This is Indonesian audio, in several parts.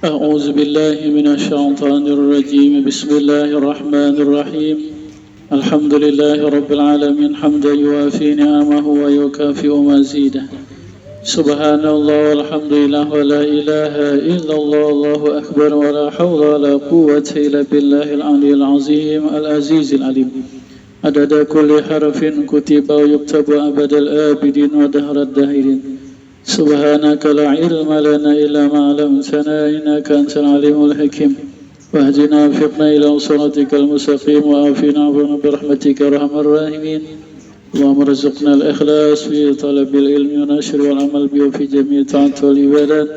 أعوذ بالله من الشيطان الرجيم بسم الله الرحمن الرحيم الحمد لله رب العالمين حمدا يوافي نعمه ويكافئ مزيده سبحان الله والحمد لله ولا إله إلا الله الله أكبر ولا حول ولا قوة إلا بالله العلي العظيم العزيز العليم عدد كل حرف كتب ويكتب أبد الآبدين ودهر الداهرين سبحانك لا علم لنا إلا ما علمتنا إنك أنت العليم الحكيم واهدنا وفقنا إلى صراطك المستقيم وعافنا برحمتك أرحم الراحمين اللهم ارزقنا الإخلاص في طلب العلم ونشر والعمل به في جميع طاعات والعبادات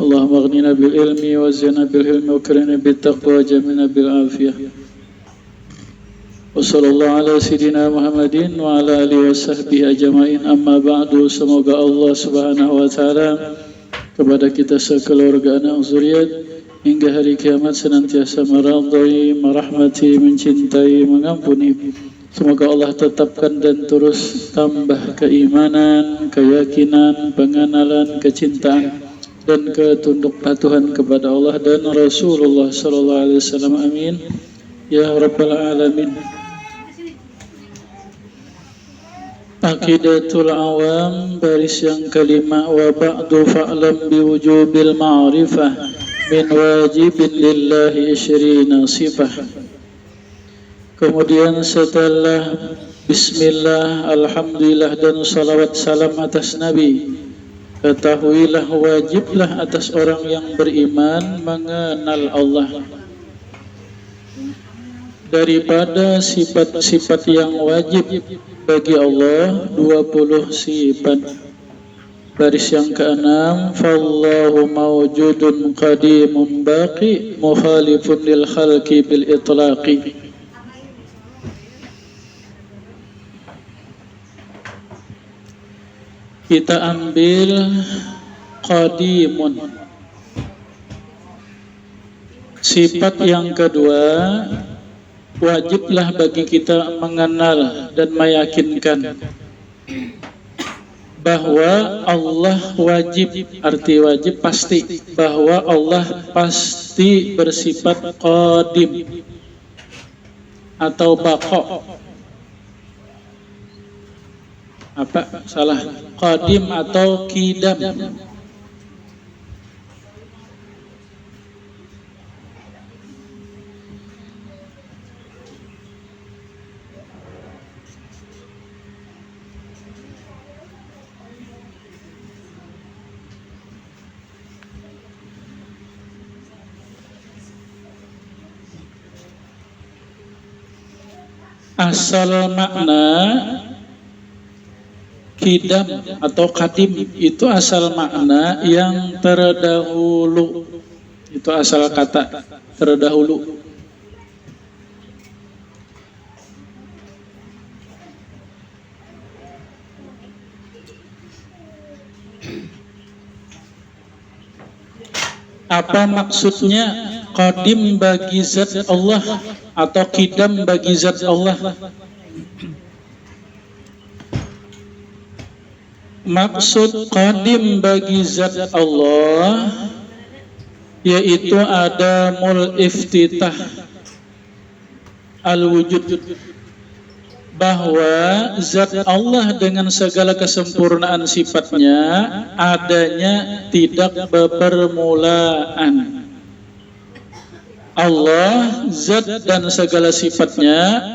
اللهم اغننا بالعلم وزنا بالحلم وكرمنا بالتقوى وجملنا بالعافية وصلى الله على سيدنا Muhammadin wa ala alihi wasahbihi ajma'in amma ba'du. Semoga Allah subhanahu wa ta'ala kepada kita sekeluarga anak zuriat hingga hari kiamat senantiasa meridai, merahmati, mencintai, mengampuni. Semoga Allah tetapkan dan terus tambah keimanan, keyakinan, pengenalan, kecintaan dan ketunduk patuhan kepada Allah dan Rasulullah sallallahu alaihi wasallam. Amin ya rabbal alamin. Aqidatul Awam baris yang kelima wa ba'du fa'lam biwujubil ma'rifah min wajibin lillahi isyrina sifah. Kemudian setelah bismillah, alhamdulillah dan salawat salam atas Nabi, ketahuilah wajiblah atas orang yang beriman mengenal Allah. Daripada sifat-sifat yang wajib bagi Allah 20 sifat. Baris yang keenam, fallahu mawjudun qadimun baqi mukhalifun lil khalqi bil itlaqi. Kita ambil qadimun. Sifat yang kedua, wajiblah bagi kita mengenal dan meyakinkan bahwa Allah wajib, arti wajib pasti, bahwa Allah pasti bersifat qadim atau baqa. Apa salah? Qadim atau qidam. Asal makna qidam atau qadim itu asal makna yang terdahulu. Itu asal kata terdahulu. Apa maksudnya qadim bagi zat Allah atau qidam bagi zat Allah? Maksud qadim bagi zat Allah yaitu adamul iftitah al-wujud, bahwa zat Allah dengan segala kesempurnaan sifatnya adanya tidak berpermulaan. Allah zat dan segala sifatnya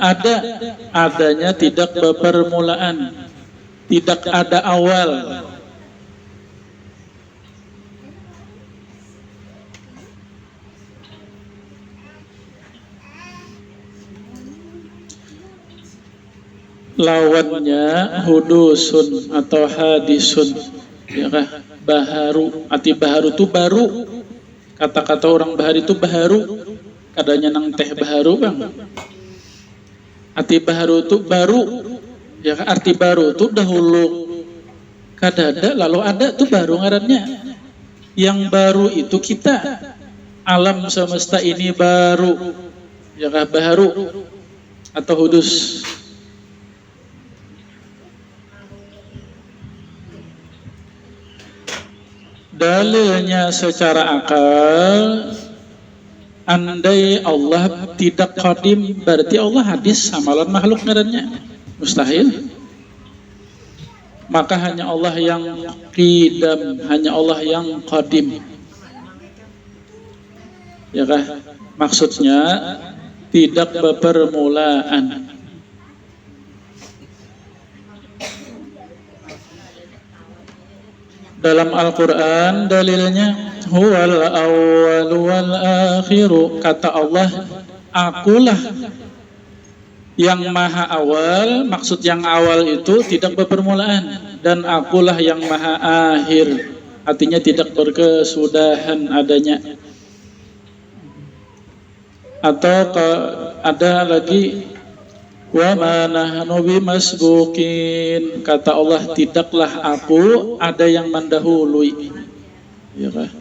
adanya tidak berpermulaan, tidak ada awal. Lawannya hudusun atau hadisun, ya kah? Baharu, arti baharu itu baru. Kata-kata orang bahar itu baharu. Kadanya nang teh baharu bang. Arti baharu itu baru, ya kah? Arti baru itu dahulu kadada lalu ada tuh baru ngarannya. Yang baru itu kita, alam semesta ini baru, ya kah? Baharu atau hudus. Dalilnya secara akal, andai Allah tidak qadim, berarti Allah hadis sama lawan makhluk ngarannya. Mustahil. Maka hanya Allah yang qidam, hanya Allah yang qadim. Ya kah? Maksudnya tidak berpermulaan. Dalam Al-Quran dalilnya huwal awwal wal akhiru, kata Allah akulah yang maha awal. Maksud yang awal itu tidak berpermulaan, dan akulah yang maha akhir, artinya tidak berkesudahan adanya. Atau ada lagi wa ma nahnu bimasbuqin, kata Allah tidaklah aku ada yang mendahului. Ya kan?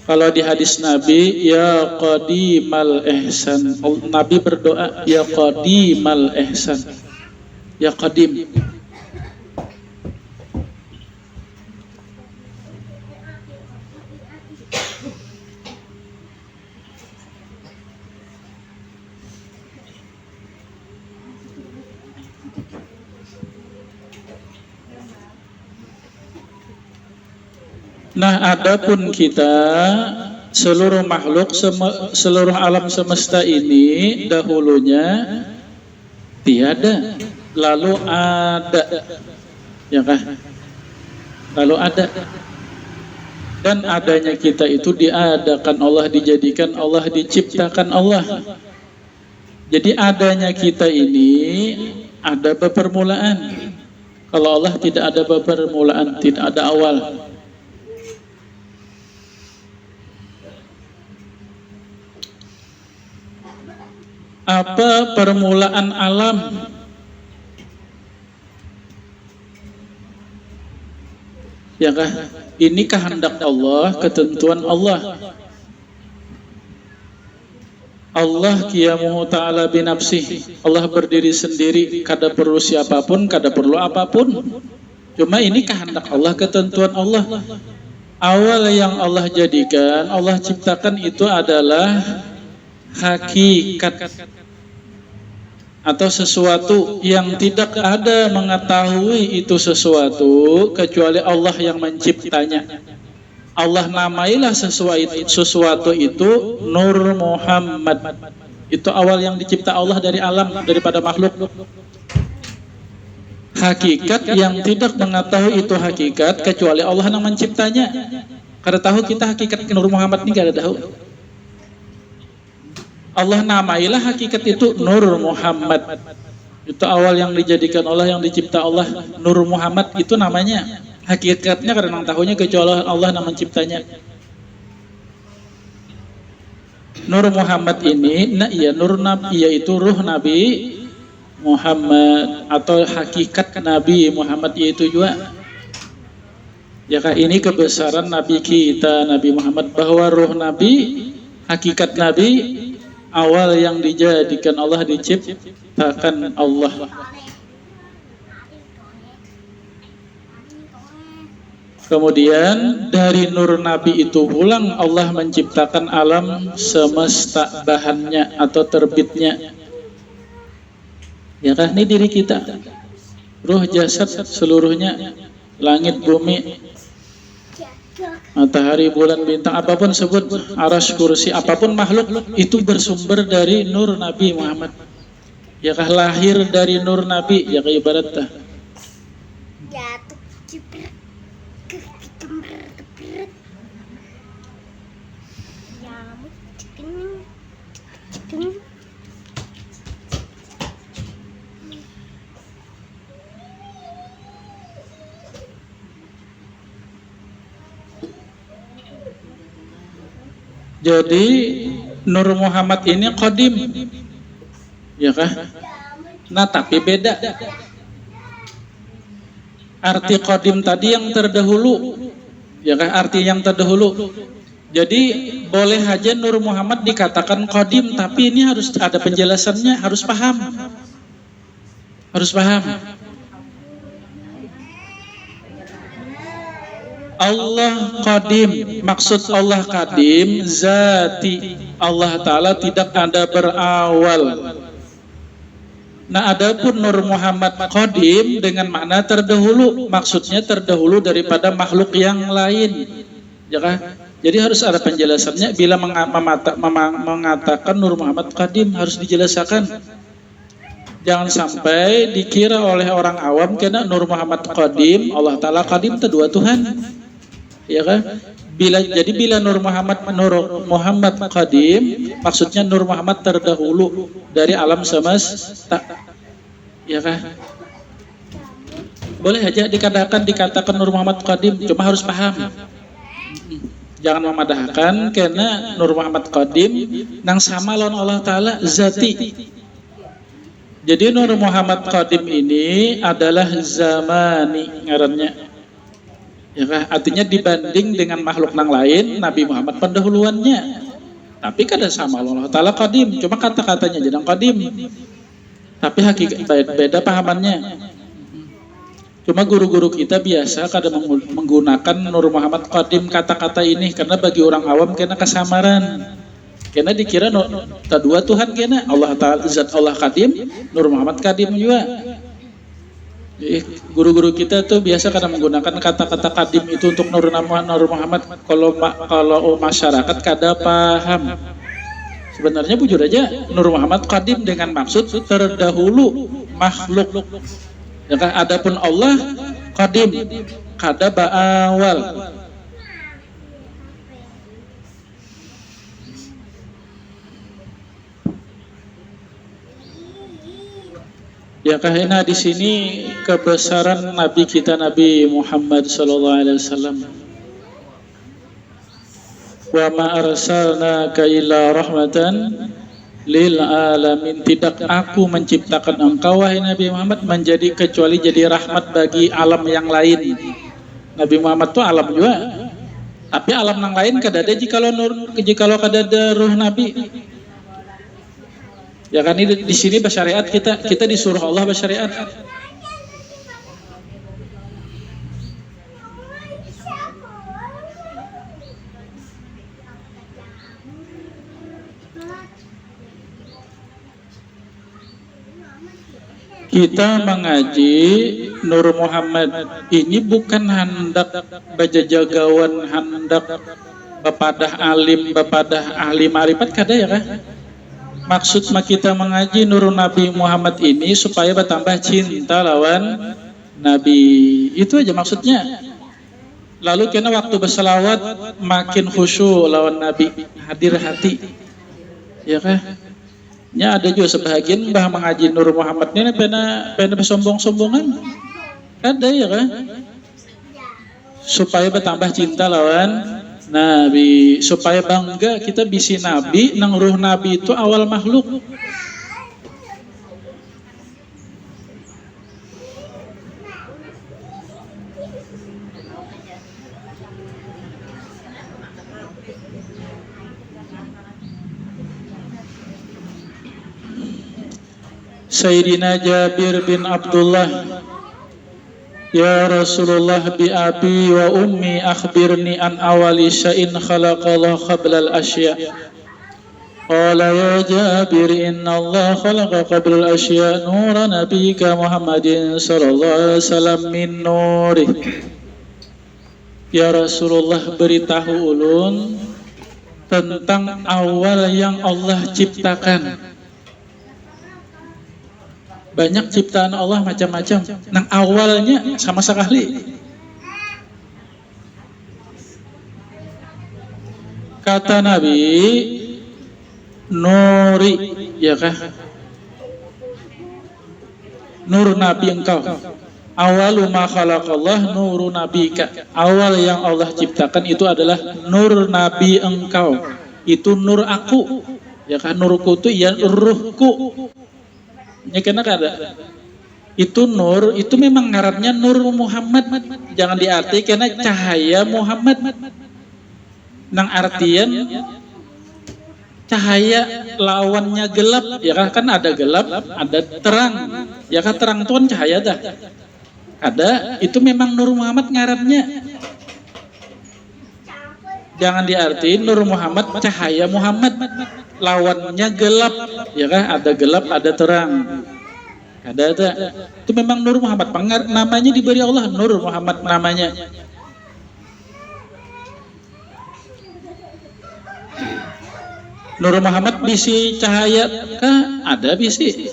Kalau di hadis Nabi, ya qadimal ihsan, Nabi berdoa ya qadimal ihsan, ya qadim. Nah, adapun kita, seluruh makhluk, seluruh alam semesta ini dahulunya tiada, lalu ada, ya kan? Lalu ada, dan adanya kita itu diadakan Allah, dijadikan Allah, diciptakan Allah. Jadi adanya kita ini ada permulaan. Kalau Allah tidak ada permulaan, tidak ada awal. Apa permulaan alam? Ya kah? Ini kehendak Allah, ketentuan Allah. Allah qiyamuhu ta'ala binafsih. Allah berdiri sendiri, kada perlu siapapun, kada perlu apapun. Cuma ini kehendak Allah, ketentuan Allah. Awal yang Allah jadikan, Allah ciptakan itu adalah hakikat, atau sesuatu yang tidak ada mengetahui itu sesuatu kecuali Allah yang menciptanya. Allah namailah sesuatu itu Nur Muhammad. Itu awal yang dicipta Allah dari alam, daripada makhluk. Hakikat yang tidak mengetahui itu hakikat kecuali Allah yang menciptanya. Kada tahu kita hakikat Nur Muhammad ini, kada tahu. Allah namailah hakikat itu Nur Muhammad. Itu awal yang dijadikan Allah, yang dicipta Allah, Nur Muhammad itu namanya. Hakikatnya karena tahunya kecuali Allah yang menciptanya. Nur Muhammad ini, nah iya Nur Nabi, yaitu ruh Nabi Muhammad, atau hakikat Nabi Muhammad, yaitu juga. Ya kah, ini kebesaran Nabi kita Nabi Muhammad, bahwa ruh Nabi, hakikat Nabi, awal yang dijadikan Allah, diciptakan Allah. Kemudian dari nur Nabi itu pulang Allah menciptakan alam semesta bahannya atau terbitnya. Ya kan, ini diri kita, ruh, jasad, seluruhnya, langit, bumi, matahari, bulan, bintang, apapun sebut, aras, kursi, apapun makhluk itu bersumber dari nur Nabi Muhammad. Ya kah, lahir dari nur Nabi, ya kah, ibaratnya. Jadi Nur Muhammad ini qadim, ya kah? Nah, tapi beda. Arti qadim tadi yang terdahulu, ya kah? Arti yang terdahulu. Jadi boleh aja Nur Muhammad dikatakan qadim, tapi ini harus ada penjelasannya, harus paham. Harus paham. Allah qadim, maksud Allah qadim zati, Allah Ta'ala tidak ada berawal. Nah, adapun Nur Muhammad qadim dengan makna terdahulu, maksudnya terdahulu daripada makhluk yang lain, ya kan? Jadi harus ada penjelasannya. Bila mengatakan Nur Muhammad qadim harus dijelaskan. Jangan sampai dikira oleh orang awam karena Nur Muhammad qadim, Allah Ta'ala qadim itu dua Tuhan. Ya kan? Bila Nur Muhammad qadim, maksudnya Nur Muhammad terdahulu dari alam semesta. Ya kan? Boleh aja dikatakan Nur Muhammad qadim, cuma harus paham. Jangan memadahkan karena Nur Muhammad qadim nang sama lawan Allah Ta'ala zati. Jadi Nur Muhammad qadim ini adalah zamani ngarannya. Ya kan? Artinya dibanding dengan makhluk yang lain, Nabi Muhammad pendahuluannya. Tapi kada sama Allah Ta'ala qadim, cuma kata-katanya jadi qadim. Tapi hakikat beda pahamannya. Cuma guru-guru kita biasa kada menggunakan Nur Muhammad qadim kata-kata ini karena bagi orang awam kena kesamaran. Karena dikira dua Tuhan kena Allah Ta'ala zat Allah qadim, Nur Muhammad qadim juga. Guru-guru kita tuh biasa kadang menggunakan kata-kata qadim itu untuk Nur Muhammad. Kalau masyarakat kada paham. Sebenarnya bujur aja Nur Muhammad qadim dengan maksud terdahulu makhluk. Ya kan? Adapun Allah qadim kada ba'awal. Ya karena di sini kebesaran Nabi kita Nabi Muhammad sallallahu alaihi wasallam. Wa ma arsalnaka illa rahmatan lil alamin. Tidak aku menciptakan engkau wahai Nabi Muhammad menjadi kecuali jadi rahmat bagi alam yang lain. Nabi Muhammad itu alam juga. Tapi alam yang lain kada ada jikalau kada ada ruh Nabi. Ya kan ini di sini bersyariat kita disuruh Allah bersyariat. Kita mengaji Nur Muhammad ini bukan hendak bajajagawan, hendak bepadah alim, bepadah ahli marifat kada ya kan? Maksud kita mengaji Nur Nabi Muhammad ini supaya bertambah cinta lawan Nabi. Itu aja maksudnya. Lalu kena waktu berselawat makin khusyuk lawan Nabi, hadir hati. Ya kan? Ya ada juga sebahagian bah mengaji Nur Muhammad ini pena sombong-sombongan. Ada ya kan? Supaya bertambah cinta lawan Nabi, supaya bangga kita bisi Nabi, nang ruh Nabi itu awal makhluk. Sayyidina Jabir bin Abdullah, ya Rasulullah bi abi wa ummi akhbirni an awali syai'in khalaqallahu qabla al-asya. Qala ya Jabir inna Allah khalaqa qabla al-asya nura nabiyyika Muhammadin sallallahu alaihi wasallam min nurih. Ya Rasulullah beritahu ulun tentang awal yang Allah ciptakan. Banyak ciptaan Allah macam-macam. Nang awalnya sama sekali. Kata Nabi, nuri, ya kah? Nur Nabi engkau. Awalu ma khalaqallah nuru nabika. Awal yang Allah ciptakan itu adalah nur Nabi engkau. Itu nur aku. Ya kah? Nurku itu ya ruhku. Ya kena kada. Itu nur, itu memang ngarannya Nur Muhammad. Jangan diarti karena cahaya Muhammad. Nang artian cahaya lawannya gelap, ya kan ada gelap, ada terang. Ya kan terang itu kan cahaya dah. Ada, itu memang Nur Muhammad ngarannya. Jangan diartiin Nur Muhammad cahaya Muhammad, lawannya gelap, ya kan? Ada gelap, ada terang. Ada. Itu memang Nur Muhammad. Namanya diberi Allah Nur Muhammad namanya. Nur Muhammad bisi cahaya kah? Ada bisi.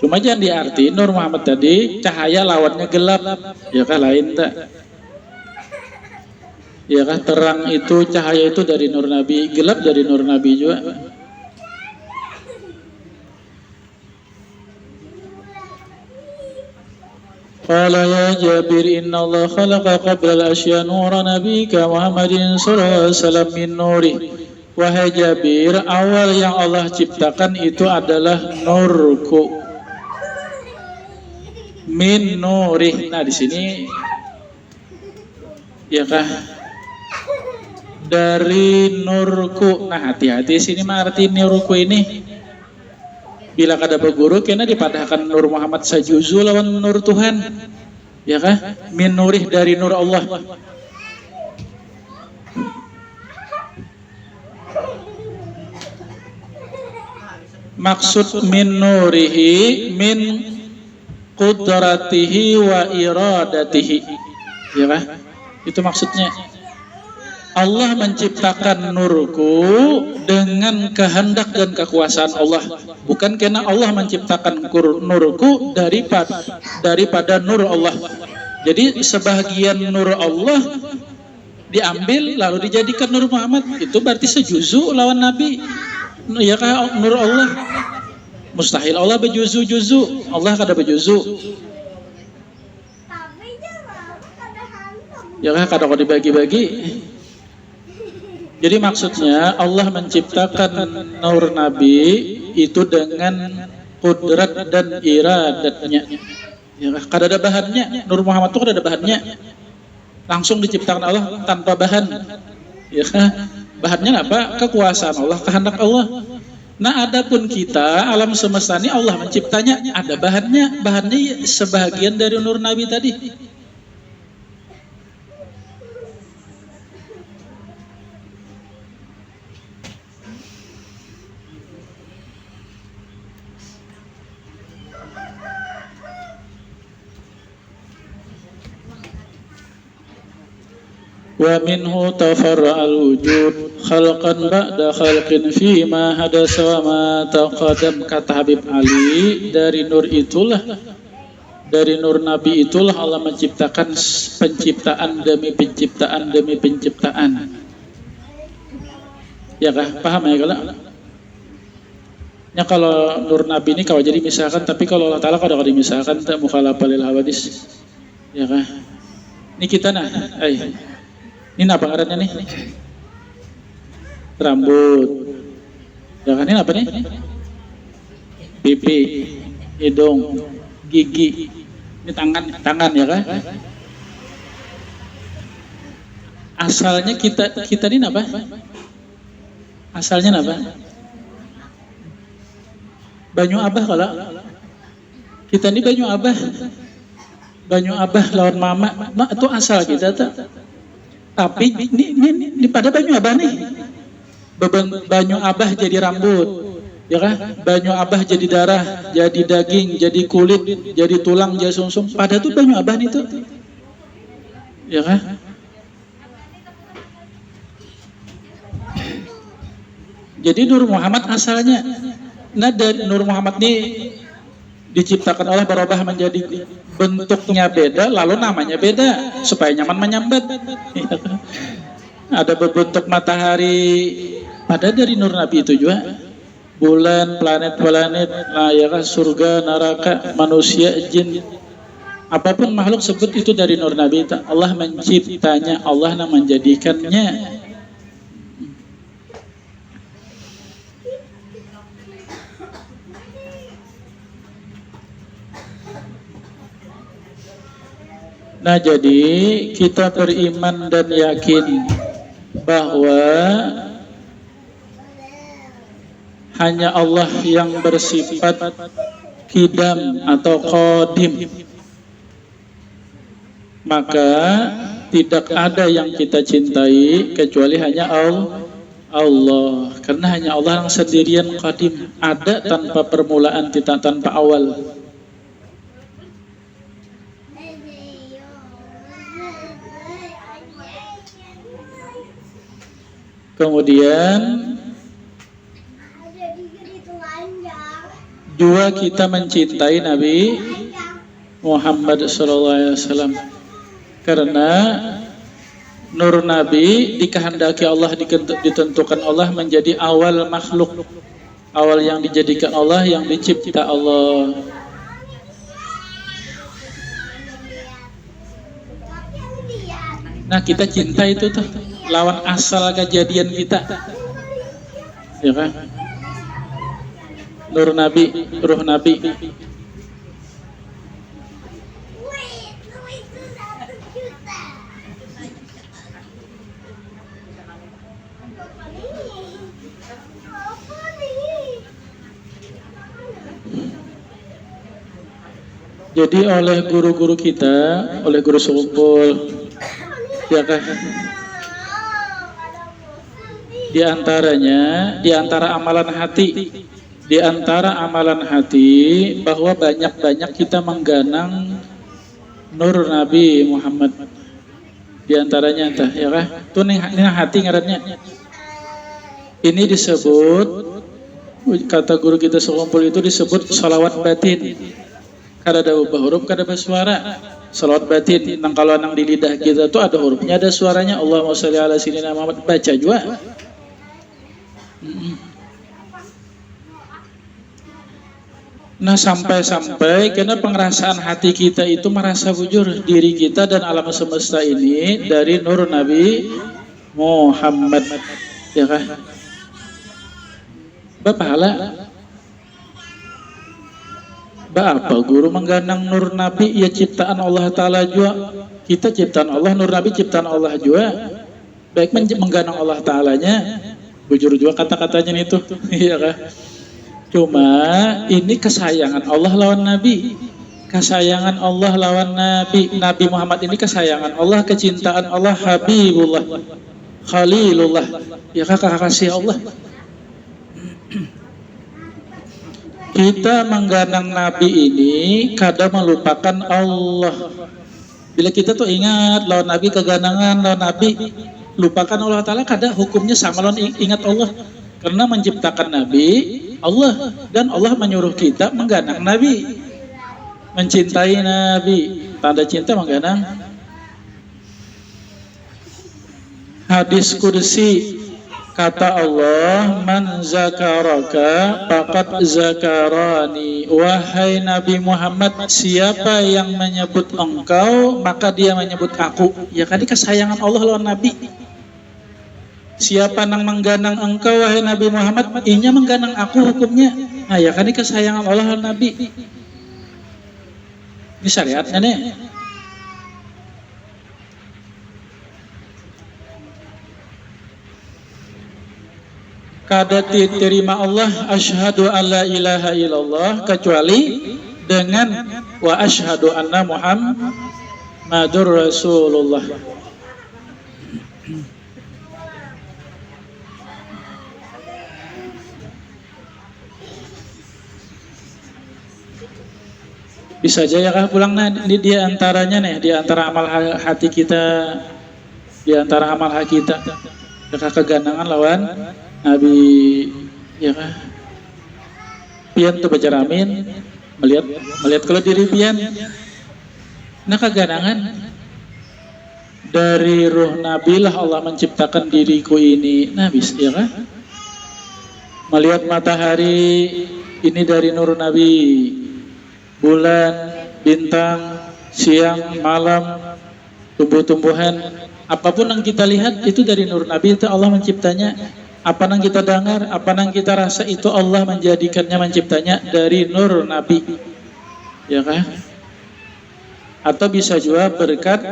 Cuma jangan diartiin Nur Muhammad tadi cahaya lawannya gelap, ya kan? Lain tak? Ya kan, terang itu cahaya itu dari Nur Nabi, gelap dari Nur Nabi juga. Qala ya Jabir inna Allah khalaqa qabla al-asya nura nabika Muhammadin sallallahu alaihi wasallam min nuri. Wahai Jabir, awal yang Allah ciptakan itu adalah nurku. Min nuri. Nah, di sini ya kah? Dari nurku. Nah, hati-hati sini mah arti nurku ini. Bila kada berguru kena dipadahkan Nur Muhammad sajuzu lawan nur Tuhan. Ya kah? Min nurih dari nur Allah. Maksud min nurihi min qudratihi wa iradatihi. Ya kah? Itu maksudnya. Allah menciptakan nurku dengan kehendak dan kekuasaan Allah. Bukan karena Allah menciptakan nurku daripada nur Allah. Jadi sebagian nur Allah diambil lalu dijadikan Nur Muhammad. Itu berarti sejuzu lawan Nabi. Ya kah nur Allah? Mustahil Allah berjuzu-juzu. Allah kada berjuzu. Ya kah kada kau dibagi-bagi. Jadi maksudnya Allah menciptakan nur Nabi itu dengan kudrat dan iradatnya. Ya, kada ada bahannya. Nur Muhammad itu kada ada bahannya. Langsung diciptakan Allah tanpa bahan. Ya, bahannya apa? Kekuasaan Allah, kehendak Allah. Nah, adapun kita alam semesta ini Allah menciptanya ada bahannya. Bahannya sebagian dari nur Nabi tadi. Wa minhu tafarra'al wujud khalqan ba'da khalqin fima hadasa wa ma taqaddam. Kata Habib Ali, dari nur itulah, dari nur Nabi itulah Allah menciptakan penciptaan demi penciptaan demi penciptaan. Ya kah? Paham ya kalau? Ya kalau nur Nabi ini kalau jadi misalkan, tapi kalau Allah Ta'ala kalau dimisahkan tak mukhalafah lil hawadis. Ya kah? Ini kita nah, ini apa ngarannya nih? Rambut. Ya kan ini apa nih? Pipi, hidung, gigi. Ini tangan ya kan? Asalnya kita ini apa? Asalnya apa? Banyu Abah kalau kita ini Banyu Abah. Banyu Abah lawan mama. Nah, itu asal kita tuh. Tapi ini pada Banyu Abah nih. Banyu Abah jadi rambut, ya kan? Banyu Abah jadi darah, jadi daging, jadi kulit, jadi tulang, jadi sumsum. Pada tuh Banyu Abah nih tuh, ya kan? Jadi Nur Muhammad asalnya, nah dari Nur Muhammad nih diciptakan Allah berubah menjadi bentuknya beda, lalu namanya beda supaya nyaman menyambat. Ada berbentuk matahari, ada dari nur Nabi itu juga. Bulan, planet-planet, layakah surga, neraka, manusia, jin, apapun makhluk sebut itu dari nur Nabi. Allah menciptanya, Allah yang menjadikannya. Nah, jadi kita beriman dan yakin bahwa hanya Allah yang bersifat kidam atau qadim. Maka Tidak ada yang kita cintai kecuali hanya Allah. Karena hanya Allah yang sendirian qadim, ada tanpa permulaan, tidak tanpa awal. Kemudian dua, kita mencintai Nabi Muhammad SAW, karena nur Nabi dikehendaki Allah, ditentukan Allah menjadi awal makhluk, awal yang dijadikan Allah, yang dicipta Allah. Nah, kita cinta itu tuh lawan asal kejadian kita, ya kan? Nur Nabi, ruh Nabi. Jadi oleh guru-guru kita, oleh guru sekumpul, ya kan? Di antara amalan hati, bahwa banyak-banyak kita mengganang nur Nabi Muhammad. Di antaranya entah, ya kan? Tuh nih hati ngarannya. Ini disebut, kata guru kita sekumpul itu disebut salawat batin. Kada ada ubah huruf, kada ada suara. Salawat batin, nang kalau nang di lidah kita tuh ada hurufnya, ada suaranya. Allahumma sholli ala sayyidina Muhammad, baca juga. Nah, sampai karena pengerasaan hati kita itu merasa bujur diri kita dan alam semesta ini dari nur Nabi Muhammad, ya kan? Bapahala apa guru mengganang nur Nabi, ya ciptaan Allah Ta'ala juga. Kita ciptaan Allah, nur Nabi ciptaan Allah juga. Baik mengganang Allah Ta'alanya, bujur juga kata-katanya itu, iya kan? Cuma ini kesayangan Allah lawan Nabi, kesayangan Allah lawan Nabi. Nabi Muhammad ini kesayangan Allah, kecintaan Allah, Habibullah, Khalilullah, ya kakak kasih Allah. Kita mengganang Nabi ini kadang melupakan Allah. Bila kita tuh ingat lawan Nabi, keganangan lawan Nabi, lupakan Allah Ta'ala, kadang hukumnya sama lawan ingat Allah. Karena menciptakan Nabi Allah, dan Allah menyuruh kita mengganang Nabi, mencintai Nabi. Tanda cinta mengganang. Hadis kursi, kata Allah, man zakaraka faqad zakarani. Wahai Nabi Muhammad, siapa yang menyebut engkau, maka dia menyebut aku. Ya kan, kesayangan Allah lawan Nabi. Siapa nang mengganang engkau wahai Nabi Muhammad, inya mengganang aku hukumnya. Nah, ya kan, kesayangan Allah lawan Nabi. Ini syariatnya nih. Kada diterima Allah asyhadu alla ilaha illallah kecuali dengan wa asyhadu anna Muhammadur Rasulullah. Bisa aja ya kah pulang, nah ini di antaranya nih, di antara amal hati kita, di antara amal hati kita, keganangan lawan Nabi, ya kah? Pian tuh baca ramin, melihat kalau diri pian, nah keganangan dari ruh Nabi lah Allah menciptakan diriku ini, nah bisa, ya kah? Melihat matahari ini dari nur Nabi, bulan, bintang, siang, malam, tumbuh-tumbuhan, apapun yang kita lihat itu dari nur Nabi, itu Allah menciptanya. Apa yang kita dengar, apa yang kita rasa, itu Allah menjadikannya, menciptanya dari nur Nabi, ya kan? Atau bisa juga berkat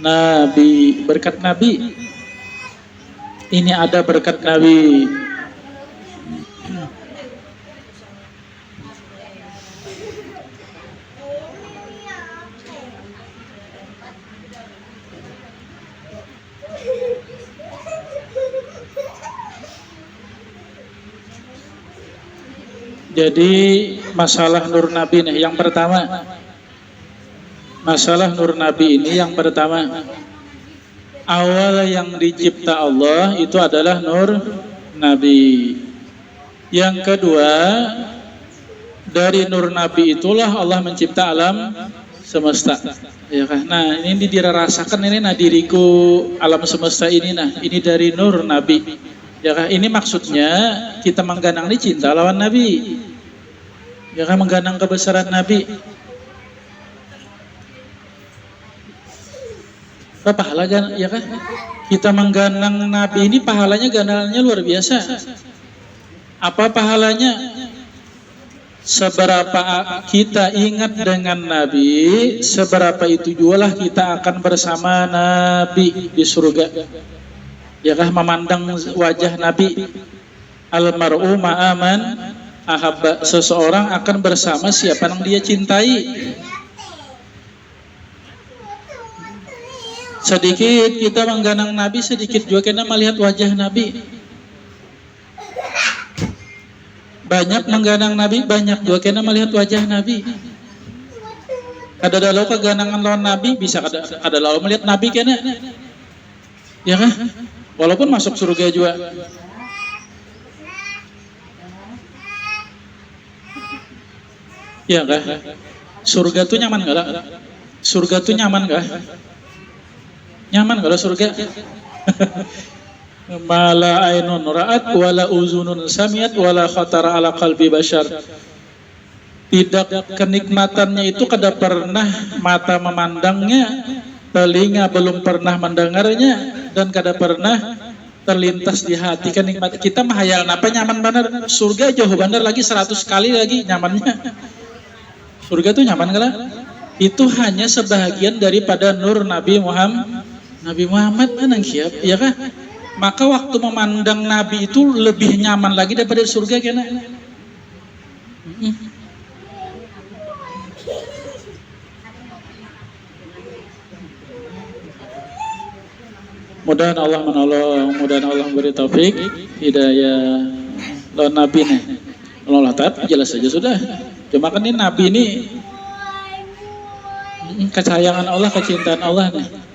Nabi, berkat Nabi. Ini ada berkat Nabi. Jadi masalah nur nabi nih yang pertama. Masalah nur nabi ini yang pertama. Awal yang dicipta Allah itu adalah nur nabi. Yang kedua, dari nur nabi itulah Allah mencipta alam semesta. Ya kan? Nah, ini dirasakan ini diriku alam semesta ini ini dari nur nabi. Ya kan? Ini maksudnya kita mengganang ini cinta lawan nabi. Ya kan, mengganang kebesaran nabi. Apa pahala kan? Ya kan? Kita mengganang nabi ini pahalanya gandalannya luar biasa. Apa pahalanya? Seberapa kita ingat dengan Nabi, seberapa itu jualah kita akan bersama Nabi di surga. Ya kah, memandang wajah Nabi. Almar'u ma'aman ahabba, seseorang akan bersama siapa yang dia cintai. Sedikit kita mengganang Nabi, sedikit juga kita melihat wajah Nabi. Banyak mengganang Nabi, banyak juga kena melihat wajah Nabi. Kada dalau keganangan lawan Nabi, bisa kada dalau melihat Nabi kena. Ya kan? Walaupun masuk surga juga. Ya kan? Surga tuh nyaman enggak? Surga tuh nyaman enggak? Nyaman enggak surga? Mala ainun ra'at wala uzunun samiat wala khatara ala qalbi bashar. Tidak kenikmatannya itu kada pernah mata memandangnya, telinga belum pernah mendengarnya, dan kada pernah terlintas di hati kenikmatan. Kita menghayal apa nyaman benar, surga jauh benar lagi 100 kali lagi nyamannya. Surga itu nyaman kan? Itu hanya sebahagian daripada nur Nabi Muhammad. Nabi Muhammad mana siap, ya kan? Maka waktu memandang Nabi itu lebih nyaman lagi daripada surga kena. Mudah-mudahan Allah menolong, mudah-mudahan Allah memberi taufik, hidayah lawan Nabi nih. Allah tapi jelas saja sudah. Cuma kan ini Nabi ini kesayangan Allah, kecintaan Allah nih.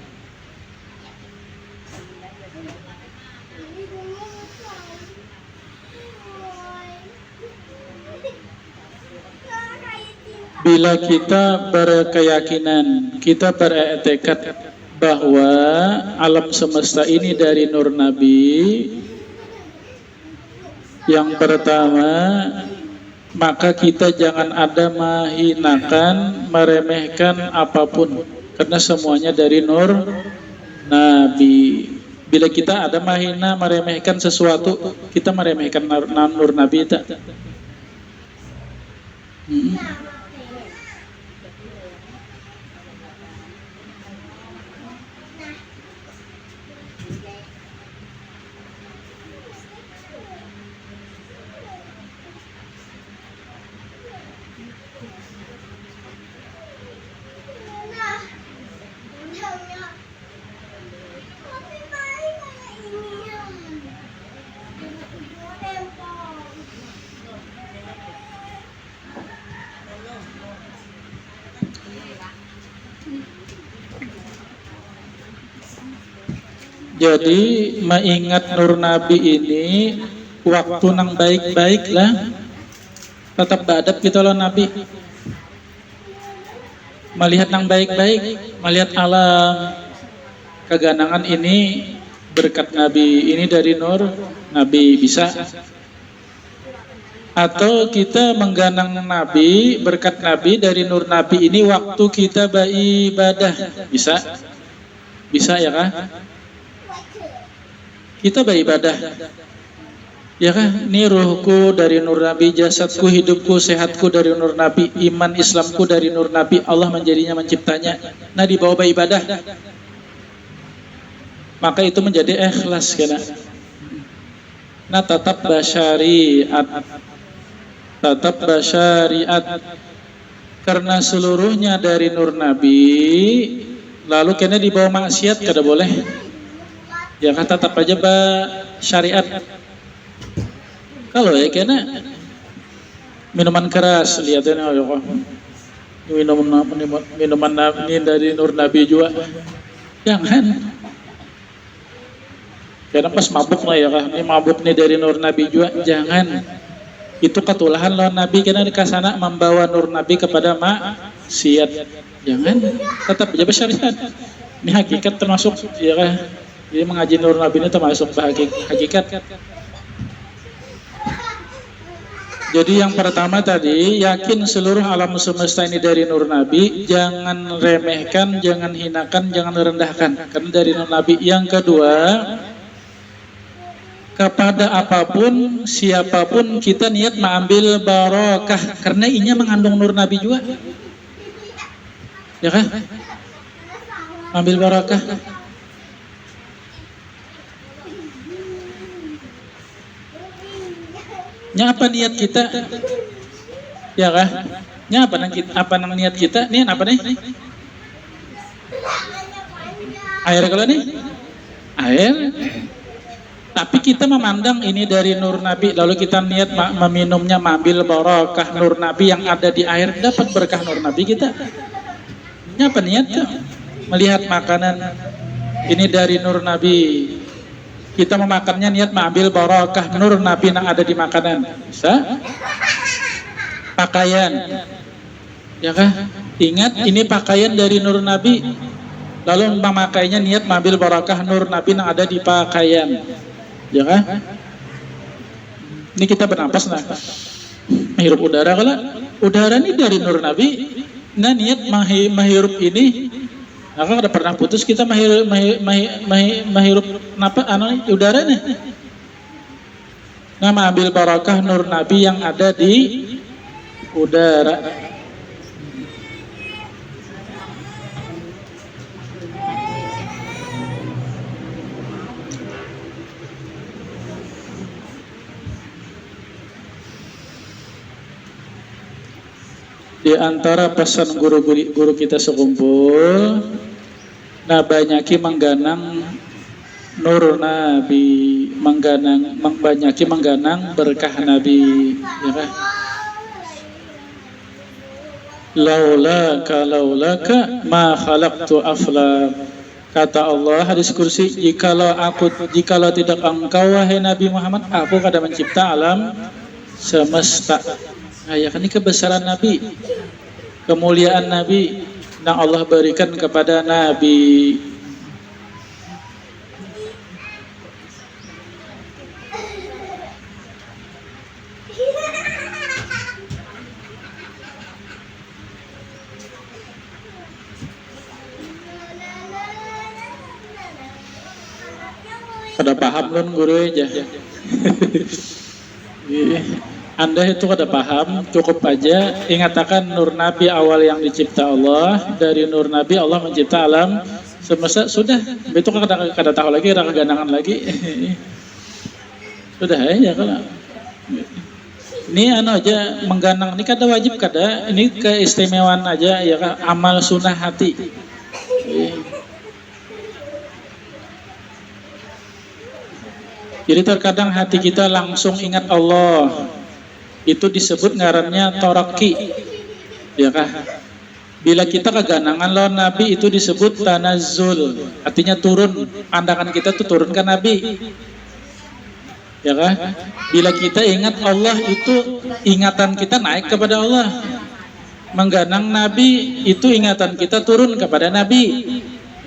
Bila kita berkeyakinan, kita beriktikad bahwa alam semesta ini dari nur Nabi, yang pertama, maka kita jangan ada menghinakan, meremehkan apapun, karena semuanya dari nur Nabi. Bila kita ada menghina, meremehkan sesuatu, kita meremehkan nur Nabi itu. Jadi mengingat nur Nabi ini waktu nang baik-baik lah, tetap badap gitu loh Nabi. Melihat nang baik-baik, melihat alam keganangan ini berkat Nabi, ini dari nur Nabi, bisa. Atau kita mengganang Nabi, berkat Nabi dari nur Nabi ini waktu kita beribadah, bisa. Bisa ya kan? Kita beribadah, ya kan? Ini ruhku dari nur Nabi, jasadku, hidupku, sehatku dari nur Nabi, iman Islamku dari nur Nabi. Allah menjadinya, menciptanya. Nah, di bawah beribadah, maka itu menjadi ikhlas kena. Nah, tetap basyariat, tetap basyariat, karena seluruhnya dari nur Nabi. Lalu kena di bawah maksiat kada boleh. Ya kan, tetap aja syariat. Kalau ya kena Minuman keras, lihatin ya kok. Minuman ini dari Nur Nabi juga. Jangan. Karena pas mabuk lah ya kah, ini mabuk nih dari Nur Nabi juga. Jangan. Itu ketulahan lawan Nabi karena dikasana membawa Nur Nabi kepada maksiat. Jangan. Tetap jaga syariat. Ini hakikat termasuk ya kah. Jadi mengaji Nur Nabi ini termasuk hakikat. Jadi yang pertama tadi, yakin seluruh alam semesta ini dari Nur Nabi, jangan remehkan, jangan hinakan, jangan rendahkan, karena dari Nur Nabi. Yang kedua, kepada apapun, siapapun kita niat mengambil barokah, karena inya mengandung Nur Nabi juga. Ya kan? Ambil barokah. Nya apa niat kita? Ya kah? Nya apa nang niat kita? Nih apa nih? Air kalau nih? Air. Tapi kita memandang ini dari Nur Nabi, lalu kita niat meminumnya, mengambil barokah Nur Nabi yang ada di air, dapat berkah Nur Nabi kita. Nya apa niat tuh? Melihat makanan ini dari Nur Nabi. Kita memakannya niat mengambil barokah Nur Nabi yang ada di makanan. Bisa? Pakaian. Ya kah? Ingat ini pakaian dari Nur Nabi. Lalu memakainya niat mengambil barokah Nur Nabi yang ada di pakaian. Ya kah? Ini kita bernapas nah. Menghirup udara kalau udara ini dari Nur Nabi. Nah niat menghirup ini. Aku udah pernah putus kita menghirup udara nih. Nah, mengambil barakah Nur Nabi yang ada di udara. Di antara pesan guru kita sekumpul, nah banyaki mengganang Nur Nabi, banyaki mengganang berkah Nabi, ya kan? Laulaka ma khalaqtu aflak. Kata Allah hadis kursi, jikalau tidak engkau wahai Nabi Muhammad, aku kada mencipta alam semesta. Nah, ya kan ini kebesaran Nabi, kemuliaan Nabi yang Allah berikan kepada Nabi. Pada paham kan guru aja. Anda itu kada paham, cukup aja ingatakan Nur Nabi awal yang dicipta Allah, dari Nur Nabi Allah mencipta alam semesta, sudah. Itu kada tahu lagi, kada ganangan lagi. Sudah ya kalau. Ini aja mengganang ini kada wajib kada, ini keistimewaan aja ya kan, amal sunnah hati. Jadi terkadang hati kita langsung ingat Allah. Itu disebut ngarannya toraki, ya kah? Bila kita keganangan lawan Nabi itu disebut tanazzul, artinya turun. Pandangan kita tuh turun ke Nabi, ya kah? Bila kita ingat Allah itu ingatan kita naik kepada Allah. Mengganang Nabi itu ingatan kita turun kepada Nabi.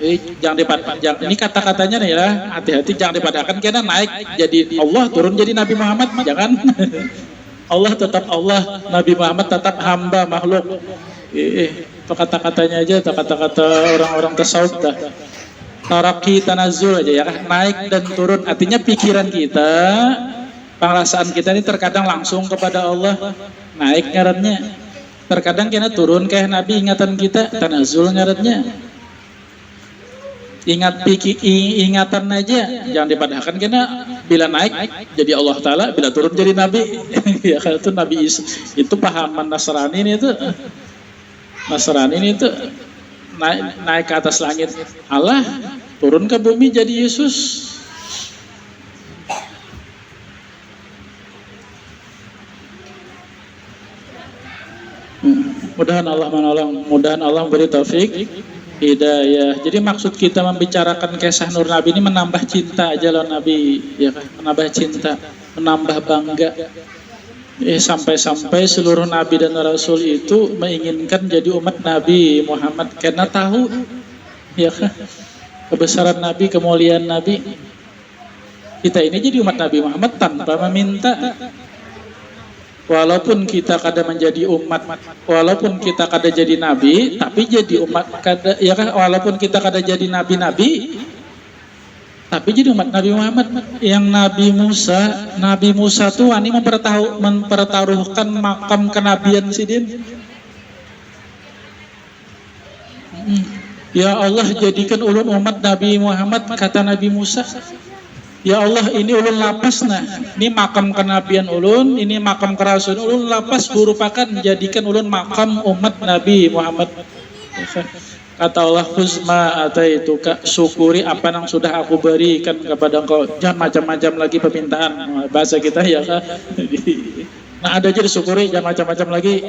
Ini kata-katanya nih ya, hati-hati jangan dipadakan karena naik jadi Allah, turun jadi Nabi Muhammad, jangan. Allah tetap Allah, Nabi Muhammad tetap hamba makhluk. Itu kata-katanya aja, kata-kata orang-orang tasawuf dah. Taraki tanazul aja ya, naik dan turun. Artinya pikiran kita, perasaan kita ini terkadang langsung kepada Allah, naik ngarannya. Terkadang kena turun kayak Nabi, ingatan kita tanazul ngarannya. Ingatan aja, jangan dipadahkan karena bila naik jadi Allah Ta'ala, bila turun jadi Nabi. Ya kan itu Nabi Isa. Itu pahaman Nasrani ini itu. Nasrani ini itu naik ke atas langit Allah, turun ke bumi jadi Yesus. Mudahan Allah menolong, mudahan Allah beri taufik hidayah. Jadi maksud kita membicarakan kisah Nur Nabi ini menambah cinta aja loh Nabi, ya kan? Menambah cinta, menambah bangga. Sampai-sampai seluruh Nabi dan Rasul itu menginginkan jadi umat Nabi Muhammad karena tahu, ya kan? Kebesaran Nabi, kemuliaan Nabi. Kita ini jadi umat Nabi Muhammad tanpa meminta. Walaupun kita kada menjadi umat, walaupun kita kada jadi nabi, tapi jadi umat kada, ya kan? Walaupun kita kada jadi nabi-nabi, tapi jadi umat Nabi Muhammad. Yang Nabi Musa tuh wani mempertaruhkan makam kenabian sidin. Ya Allah, jadikan ulun umat Nabi Muhammad, kata Nabi Musa. Ya Allah, ini ulun lapas nah. Ini makam kenabian ulun, ini makam kerasulan ulun lapas berupakan jadikan ulun makam umat Nabi Muhammad. Kata Allah, huzma ataitu, syukuri apa yang sudah aku berikan kepada engkau. Jangan macam-macam lagi permintaan. Bahasa kita ya kan. Nah, ada aja disyukuri, jangan macam-macam lagi.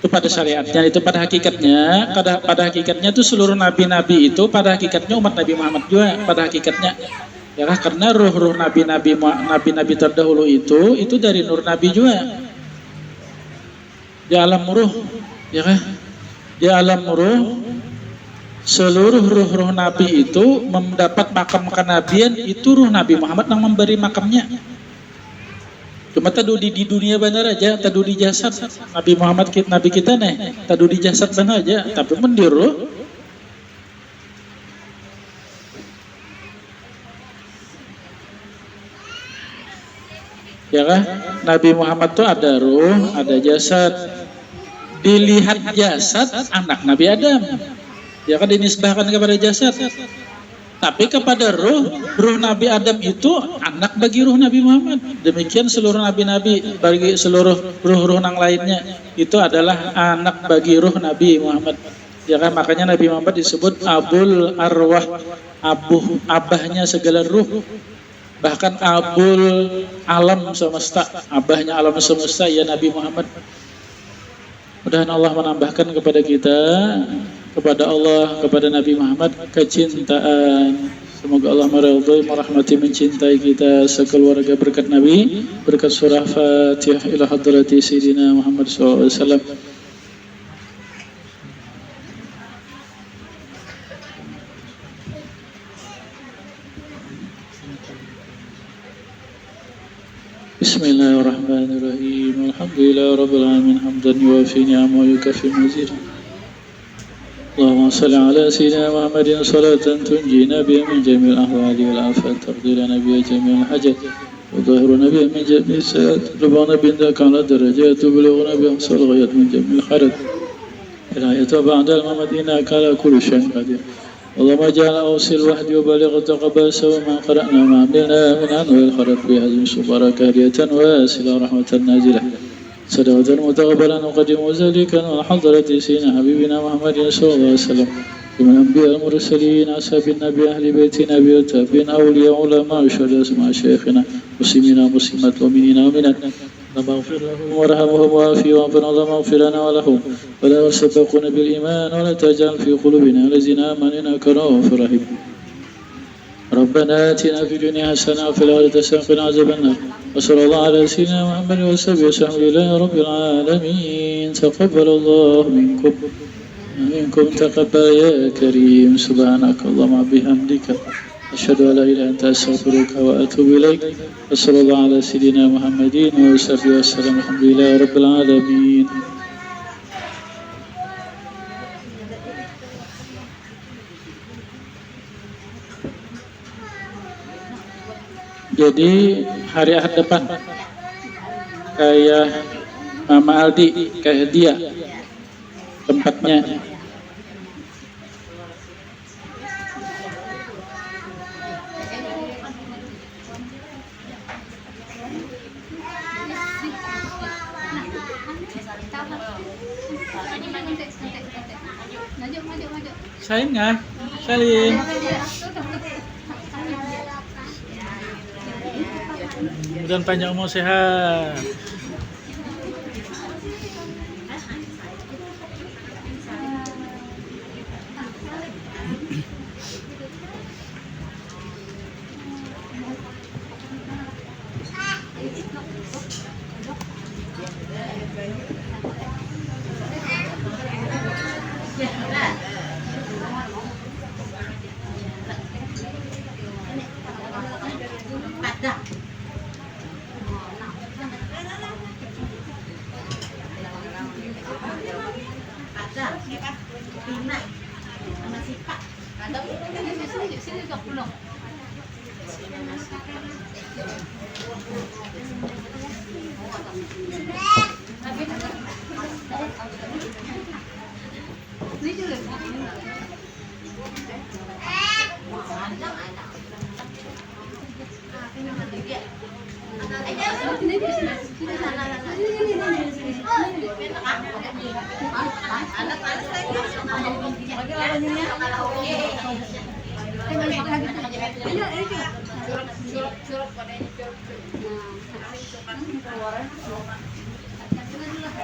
Itu pada syariatnya, itu pada hakikatnya itu seluruh nabi-nabi itu pada hakikatnya umat Nabi Muhammad juga pada hakikatnya, ya kan? Karena ruh-ruh nabi-nabi terdahulu itu dari nur Nabi juga di alam ruh, ya kan? Di alam ruh seluruh ruh-ruh nabi itu mendapat makam kenabian, itu ruh Nabi Muhammad yang memberi makamnya. Cuma tadu di dunia benar aja, tadu di jasad. Nabi Muhammad Nabi kita nih, tadu di jasad benar aja, tapi mendiru. Ya kan? Nabi Muhammad tuh ada ruh, ada jasad. Dilihat jasad anak Nabi Adam. Ya kan, dinisbahkan kepada jasad. Tapi kepada ruh Nabi Adam itu anak bagi ruh Nabi Muhammad. Demikian seluruh nabi-nabi bagi seluruh ruh-ruh yang lainnya itu adalah anak bagi ruh Nabi Muhammad. Ya kan, makanya Nabi Muhammad disebut Abul Arwah, abahnya segala ruh. Bahkan Abul Alam semesta, abahnya alam semesta ya Nabi Muhammad. Mudah-mudahan Allah menambahkan kepada kita, kepada Allah, kepada Nabi Muhammad kecintaan. Semoga Allah meridhai, merahmati, mencintai kita sekeluarga berkat Nabi, berkat surah Fatihah ila hadrati Sayyidina Muhammad SAW. Bismillahirrahmanirrahim. Alhamdulillah rabbil alamin, hamdan yuwafi ni'amahu wa yukafi mazidah. اللهم صل على سيدنا محمد صلاة تنجينا بها من جميع الأهوال والآفات، تقضي لنا بها جميع الحاجات، وظهرنا بها من جميع السيئات، رفعنا بها على الدرجات، وبلغنا بها أقصى الغايات من جميع الخيرات. الآية بعد الممات إنك على كل شيء قدير. اللهم اجعل أوصي الوحد وبلغ تقبل سوى ما قرأنا وما عملنا من أنواع الخيرات بهذه الصبارة كهدية واسلة رحمة نازلة صدقة متقبلا وقدم وزلكا وحضرة سيدنا حبيبنا محمد صلى الله عليه وسلم من الأنبياء المرسلين أصحاب النبي أهل بيت النبي والتابعين أولياء علماء شهداء مع شيخنا مسلمين مسلمات ومؤمنين ومؤمنات اللهم اغفر لهم وارحمهم وعافهم واغفر اللهم اغفر لنا ولهم ولا يسبقون بالإيمان ولا تجعل في قلوبنا الذين آمنوا إنك رؤوف رحيم. ربنا آتنا في الدنيا حسنة وفي الآخرة حسنة وقنا عذاب النار. وصلى الله على سيدنا محمد وصحبه وسلم. لله رب العالمين. تقبل الله منكم تقبل يا كريم. سبحانك اللهم وبحمدك أشهد أن لا إله إلا أنت أستغفرك وأتوب إليك. وصلى الله على سيدنا محمد وصحبه وسلم. الحمد لله رب العالمين. Jadi hari ahad depan kayak Mama Aldi, kayak dia tempatnya. Salim nggak? Salim. Dan panjang umur sehat. Suruh